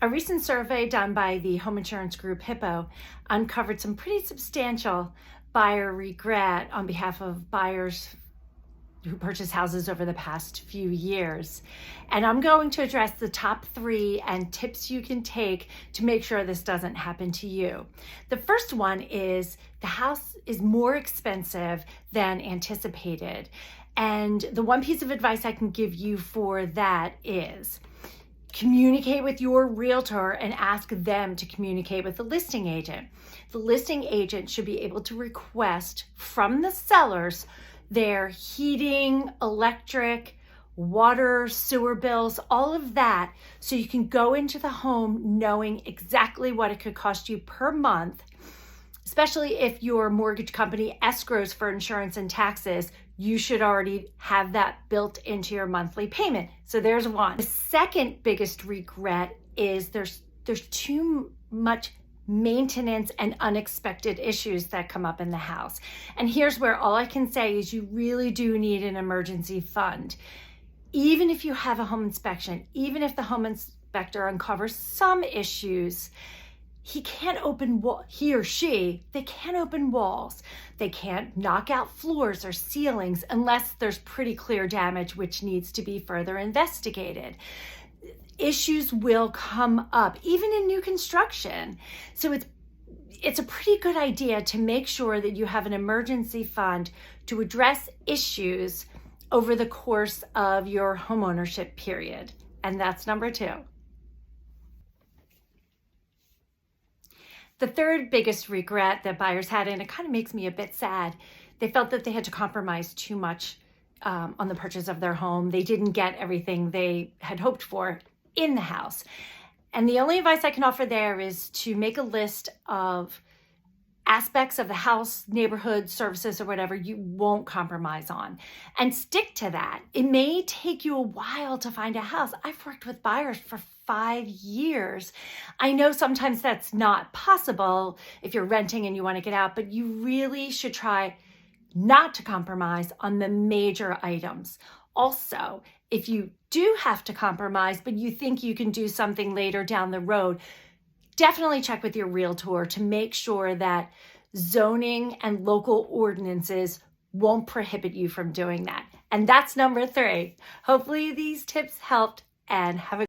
A recent survey done by the home insurance group Hippo uncovered some pretty substantial buyer regret on behalf of buyers who purchased houses over the past few years. And I'm going to address the top 3 and tips you can take to make sure this doesn't happen to you. The first one is the house is more expensive than anticipated. And the one piece of advice I can give you for that is communicate with your realtor and ask them to communicate with the listing agent. The listing agent should be able to request from the sellers their heating, electric, water, sewer bills, all of that, so you can go into the home knowing exactly what it could cost you per month. Especially if your mortgage company escrows for insurance and taxes, you should already have that built into your monthly payment. So there's one. The second biggest regret is there's too much maintenance and unexpected issues that come up in the house. And here's where all I can say is you really do need an emergency fund. Even if you have a home inspection, even if the home inspector uncovers some issues, he or she, they can't open walls. They can't knock out floors or ceilings unless there's pretty clear damage which needs to be further investigated. Issues will come up, even in new construction. So it's a pretty good idea to make sure that you have an emergency fund to address issues over the course of your homeownership period. And that's number 2. The third biggest regret that buyers had, and it kind of makes me a bit sad, they felt that they had to compromise too much on the purchase of their home. They didn't get everything they had hoped for in the house. And the only advice I can offer there is to make a list of aspects of the house, neighborhood, services, or whatever you won't compromise on, and stick to that. It may take you a while to find a house. I've worked with buyers for 5 years. I know sometimes that's not possible if you're renting and you want to get out, but you really should try not to compromise on the major items. Also, if you do have to compromise, but you think you can do something later down the road, definitely check with your realtor to make sure that zoning and local ordinances won't prohibit you from doing that. And that's number 3. Hopefully these tips helped, and have a